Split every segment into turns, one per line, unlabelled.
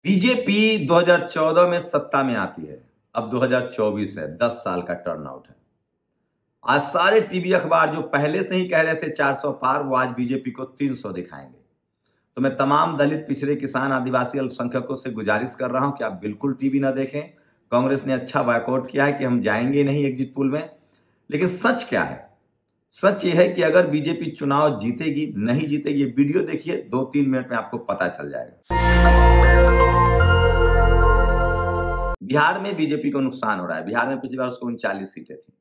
BJP 2014 में सत्ता में आती है। अब 2024 है, 10 साल का टर्नआउट है। आज सारे टीवी अखबार जो पहले से ही कह रहे थे 400 पार, वो आज बीजेपी को 300 दिखाएंगे। तो मैं तमाम दलित, पिछड़े, किसान, आदिवासी, अल्पसंख्यकों से गुजारिश कर रहा हूं कि आप बिल्कुल टीवी ना देखें। कांग्रेस ने अच्छा बायकॉट किया है कि हम जाएंगे नहीं एग्जिट पोल में। लेकिन सच क्या है? सच ये है कि अगर बीजेपी चुनाव जीतेगी, नहीं जीतेगी, वीडियो देखिए, 2-3 मिनट में आपको पता चल जाएगा। बिहार में बीजेपी को नुकसान हो रहा है। बिहार में पिछली बार उसको 39 सीटें थी।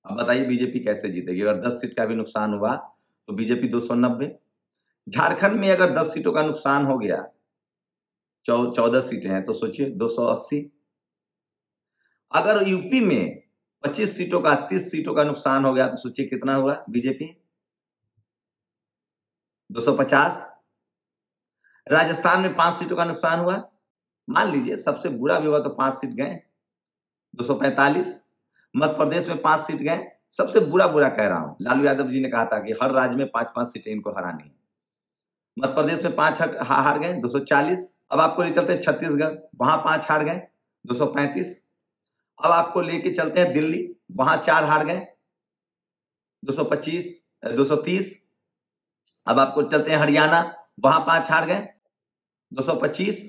अब बताइए बीजेपी कैसे जीतेगी? अगर 10 सीट का भी नुकसान हुआ तो बीजेपी 290। झारखंड में अगर 10 सीटों का नुकसान हो गया, 14 सीटें हैं, तो सोचिए 280। अगर यूपी में 25 सीटों का, 30 सीटों का नुकसान हो गया तो सोचिए कितना हुआ बीजेपी? 250। राजस्थान में 5 सीटों का नुकसान हुआ, मान लीजिए सबसे बुरा भी हुआ तो 5 सीट गए, 245। मध्य प्रदेश में 5 सीट गए, सबसे बुरा कह रहा हूं। लालू यादव जी ने कहा था कि हर राज्य में 5-5 सीटें इनको हरानी है। मध्य प्रदेश में 5 हार गए, 240। अब आपको ले चलते हैं छत्तीसगढ़, वहां 5 हार गए, 235। अब आपको लेके चलते हैं दिल्ली, वहां 4 हार गए, 230। अब आपको चलते हैं हरियाणा, वहां 5 हार गए, 225।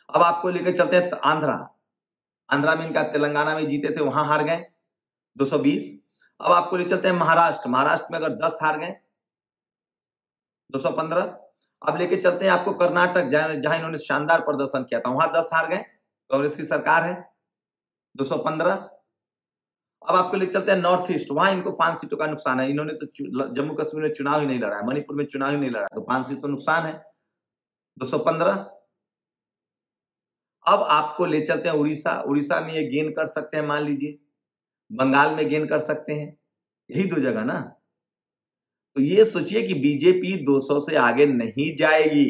अब आपको लेकर चलते हैं आंध्रा में इनका तेलंगाना में जीते थे, वहां हार गए, 220। अब आपको ले चलते हैं महाराष्ट्र में अगर 10 हार गए, 215। अब लेके चलते हैं आपको कर्नाटक, जहां इन्होंने शानदार प्रदर्शन किया था, वहां 10 हार गए, कांग्रेस की सरकार है, 215। अब आपको ले चलते हैं नॉर्थ ईस्ट, वहां इनको 5 सीटों का नुकसान है। इन्होंने तो जम्मू कश्मीर में चुनाव ही नहीं लड़ा है, मणिपुर में चुनाव ही नहीं लड़ा, तो 5 सीट तो नुकसान है, 215। अब आपको ले चलते हैं उड़ीसा में ये गेन कर सकते हैं, मान लीजिए बंगाल में गेन कर सकते हैं, यही 2 जगह ना। तो ये सोचिए कि बीजेपी 200 से आगे नहीं जाएगी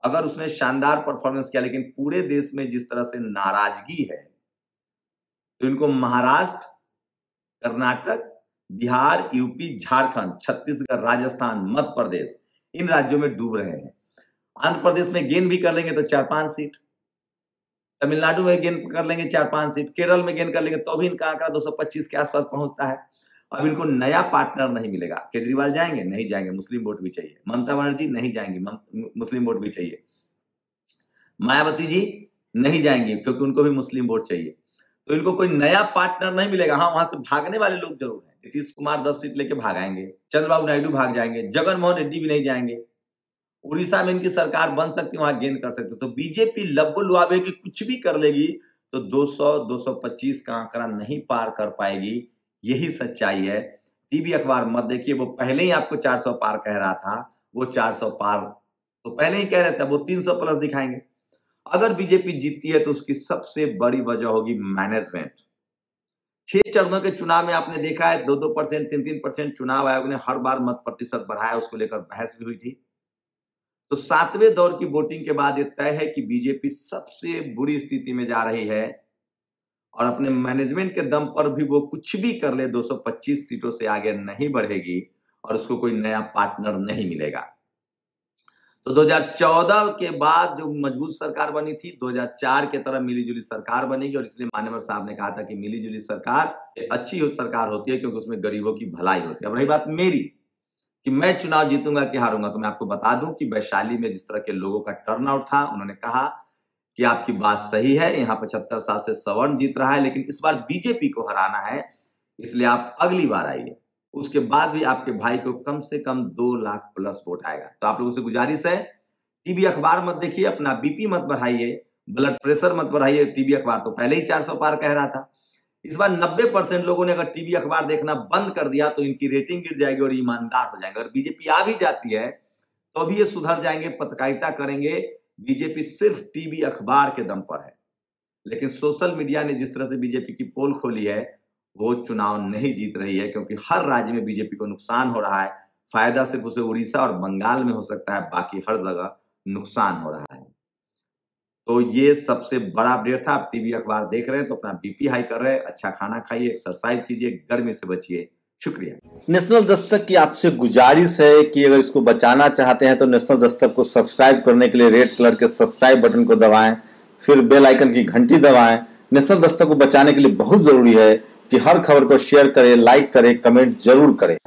अगर उसने शानदार परफॉर्मेंस किया। लेकिन पूरे देश में जिस तरह से नाराजगी है, तो इनको महाराष्ट्र, कर्नाटक, बिहार, यूपी, झारखंड, छत्तीसगढ़, राजस्थान, मध्य प्रदेश, इन राज्यों में डूब रहे हैं। आंध्र प्रदेश में गेन भी कर लेंगे तो 4-5 सीट, तमिलनाडु में गेन कर लेंगे 4-5 सीट, केरल में गेन कर लेंगे तो भी इनका आंकड़ा 225 के आसपास पहुंचता है। अब इनको नया पार्टनर नहीं मिलेगा। केजरीवाल जाएंगे? नहीं जाएंगे, मुस्लिम वोट भी चाहिए। ममता बनर्जी नहीं जाएंगी, मुस्लिम वोट भी चाहिए। मायावती जी नहीं जाएंगी क्योंकि उनको भी मुस्लिम वोट चाहिए। तो इनको कोई नया पार्टनर नहीं मिलेगा। हाँ, वहां से भागने वाले लोग जरूर हैं। नीतीश कुमार 10 सीट लेके भागाएंगे, चंद्रबाबू नायडू भाग जाएंगे, जगनमोहन रेड्डी भी नहीं जाएंगे। उड़ीसा में इनकी सरकार बन सकती है, वहां गेन कर सकते। तो बीजेपी लब्बो लुआबे की कुछ भी कर लेगी तो 200-225 का आंकड़ा नहीं पार कर पाएगी। यही सच्चाई है। टीवी अखबार मत देखिए, वो पहले ही आपको 400 पार कह रहा था। वो 400 पार तो पहले ही कह रहे थे, वो 300 प्लस दिखाएंगे। अगर बीजेपी जीतती है तो उसकी सबसे बड़ी वजह होगी मैनेजमेंट। 6 चरणों के चुनाव में आपने देखा है 2-2%, 3-3% चुनाव आयोग ने हर बार मत प्रतिशत बढ़ाया, उसको लेकर बहस भी हुई थी। तो 7वें दौर की वोटिंग के बाद ये तय है कि बीजेपी सबसे बुरी स्थिति में जा रही है और अपने मैनेजमेंट के दम पर भी वो कुछ भी कर ले 225 सीटों से आगे नहीं बढ़ेगी और उसको कोई नया पार्टनर नहीं मिलेगा। तो 2014 के बाद जो मजबूत सरकार बनी थी, 2004 के तरह मिलीजुली सरकार बनेगी। और इसलिए मान्यवर साहब ने कहा था कि मिलीजुली सरकार अच्छी सरकार होती है क्योंकि उसमें गरीबों की भलाई होती है। अब रही बात मेरी कि मैं चुनाव जीतूंगा कि हारूंगा, तो मैं आपको बता दूं कि वैशाली में जिस तरह के लोगों का टर्नआउट था, उन्होंने कहा कि आपकी बात सही है, यहाँ 75 साल से सवर्ण जीत रहा है, लेकिन इस बार बीजेपी को हराना है, इसलिए आप अगली बार आइए। उसके बाद भी आपके भाई को कम से कम 2 लाख प्लस वोट आएगा। तो आप लोगों से गुजारिश है, टीवी अखबार मत देखिए, अपना बीपी मत बढ़ाइए, ब्लड प्रेशर मत बढ़ाइए। टीवी अखबार तो पहले ही 400 पार कह रहा था। इस बार 90% लोगों ने अगर टीवी अखबार देखना बंद कर दिया तो इनकी रेटिंग गिर जाएगी और ईमानदार हो जाएंगे। अगर बीजेपी आ भी जाती है तो भी ये सुधर जाएंगे, पत्रकारिता करेंगे। बीजेपी सिर्फ टीवी अखबार के दम पर है, लेकिन सोशल मीडिया ने जिस तरह से बीजेपी की पोल खोली है, वो चुनाव नहीं जीत रही है क्योंकि हर राज्य में बीजेपी को नुकसान हो रहा है। फायदा सिर्फ उसे उड़ीसा और बंगाल में हो सकता है, बाकी हर जगह नुकसान हो रहा है। तो ये सबसे बड़ा अपडेट था। आप टीवी अखबार देख रहे हैं तो अपना बीपी हाई कर रहे हैं, अच्छा खाना खाइए, एक्सरसाइज कीजिए, गर्मी से बचिए। शुक्रिया।
नेशनल दस्तक की आपसे गुजारिश है कि अगर इसको बचाना चाहते हैं तो नेशनल दस्तक को सब्सक्राइब करने के लिए रेड कलर के सब्सक्राइब बटन को दबाएं फिर बेल आइकन की घंटी दबाएं। नेशनल दस्तक को बचाने के लिए बहुत जरूरी है कि हर खबर को शेयर करें, लाइक करें, कमेंट जरूर करें।